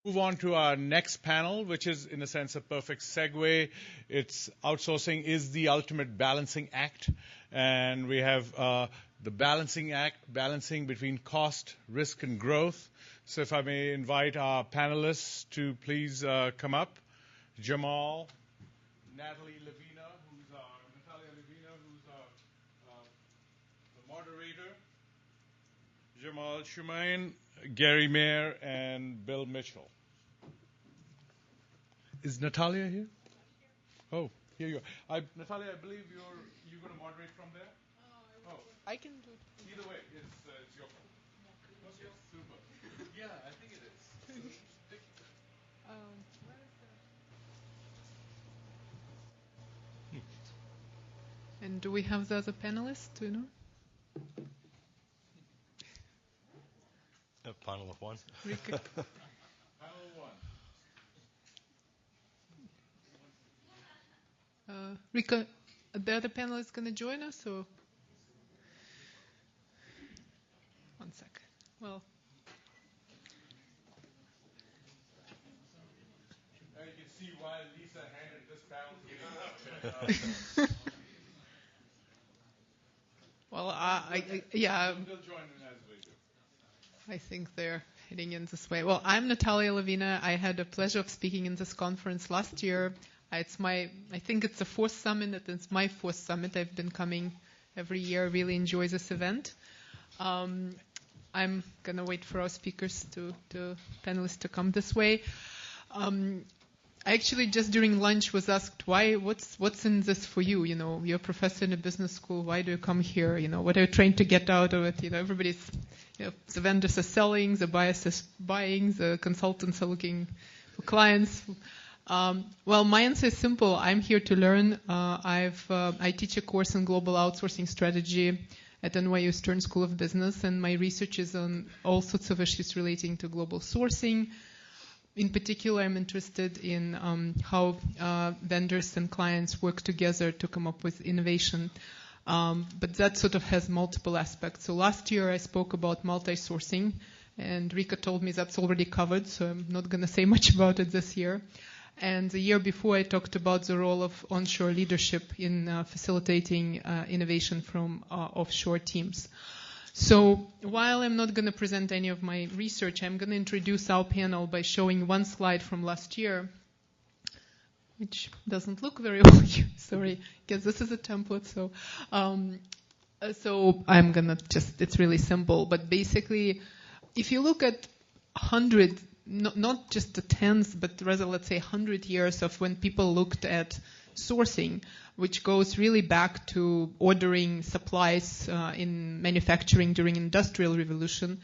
Move on to our next panel, which is, in a sense, a perfect segue. It's outsourcing is the ultimate balancing act. And we have the balancing act, balancing between cost, risk, and growth. So if I may invite our panelists to please come up. Jamal, Natalia Levina, who's the moderator. Jamal Shumain, Gary Mayer, and Bill Mitchell. Is Natalia here? Oh, here you are. Natalia, I believe you're going to moderate from there? I can do it. Either way, it's your fault. Okay, super. Yeah, I think it is. And do we have the other panelists? Do you know? A panel of one. Panel one. Rika, the other panelist going to join us, or? One second. Well. You can see why Lisa handed this panel to me. Well, yeah. They'll join in as we do. I think they're heading in this way. Well, I'm Natalia Levina. I had the pleasure of speaking in this conference last year. I think it's the fourth summit, and it's my fourth summit. I've been coming every year. Really enjoy this event. I'm gonna wait for our speakers panelists to come this way. I actually just during lunch was asked, what's in this for you? You know, you're a professor in a business school. Why do you come here? You know, what are you trying to get out of it? You know, everybody's, the vendors are selling, the buyers are buying, the consultants are looking for clients. Well, my answer is simple. I'm here to learn. I teach a course in global outsourcing strategy at NYU Stern School of Business, and my research is on all sorts of issues relating to global sourcing. In particular, I'm interested in how vendors and clients work together to come up with innovation. But that sort of has multiple aspects. So last year I spoke about multi-sourcing, and Rika told me that's already covered, so I'm not going to say much about it this year. And the year before, I talked about the role of onshore leadership in facilitating innovation from offshore teams. So while I'm not going to present any of my research, I'm going to introduce our panel by showing one slide from last year, which doesn't look very well here. Sorry, because this is a template. So I'm going to it's really simple. But basically, if you look at 100, not just the tens, but rather, let's say, 100 years of when people looked at sourcing, which goes really back to ordering supplies in manufacturing during Industrial Revolution.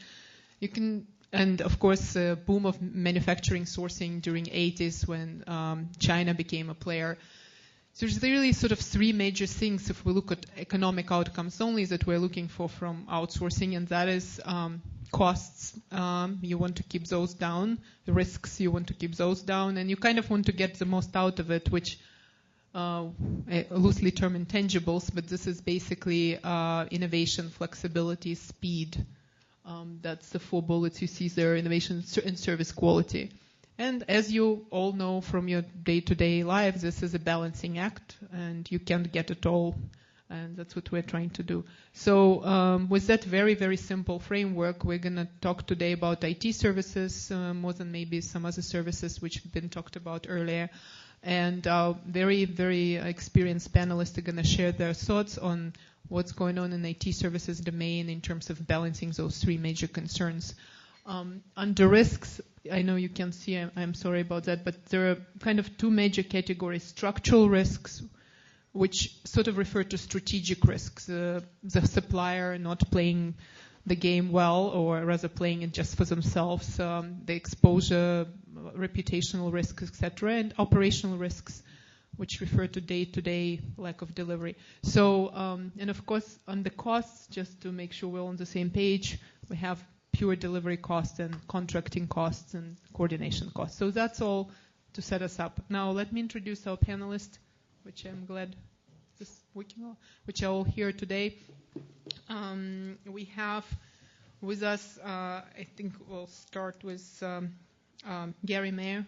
And of course, boom of manufacturing sourcing during 80s when China became a player. So there's really sort of three major things if we look at economic outcomes only that we're looking for from outsourcing, and that is costs. You want to keep those down. The risks, you want to keep those down. And you kind of want to get the most out of it, which loosely term intangibles, but this is basically innovation, flexibility, speed. That's the four bullets you see there, innovation and service quality. And as you all know from your day-to-day lives, this is a balancing act, and you can't get it all, and that's what we're trying to do. So with that very, very simple framework, we're going to talk today about IT services, more than maybe some other services which have been talked about earlier. And very, very experienced panelists are going to share their thoughts on what's going on in IT services domain in terms of balancing those three major concerns. Under risks, I know you can see, I'm sorry about that, but there are kind of two major categories. Structural risks, which sort of refer to strategic risks, the supplier not playing the game well, or rather playing it just for themselves, the exposure, reputational risks, etc., and operational risks, which refer to day-to-day lack of delivery. So, and of course, on the costs, just to make sure we're on the same page, we have pure delivery costs and contracting costs and coordination costs. So that's all to set us up. Now, let me introduce our panelists, which I'm glad is working well, which are all here today. We have with us, I think we'll start with Gary Mayer.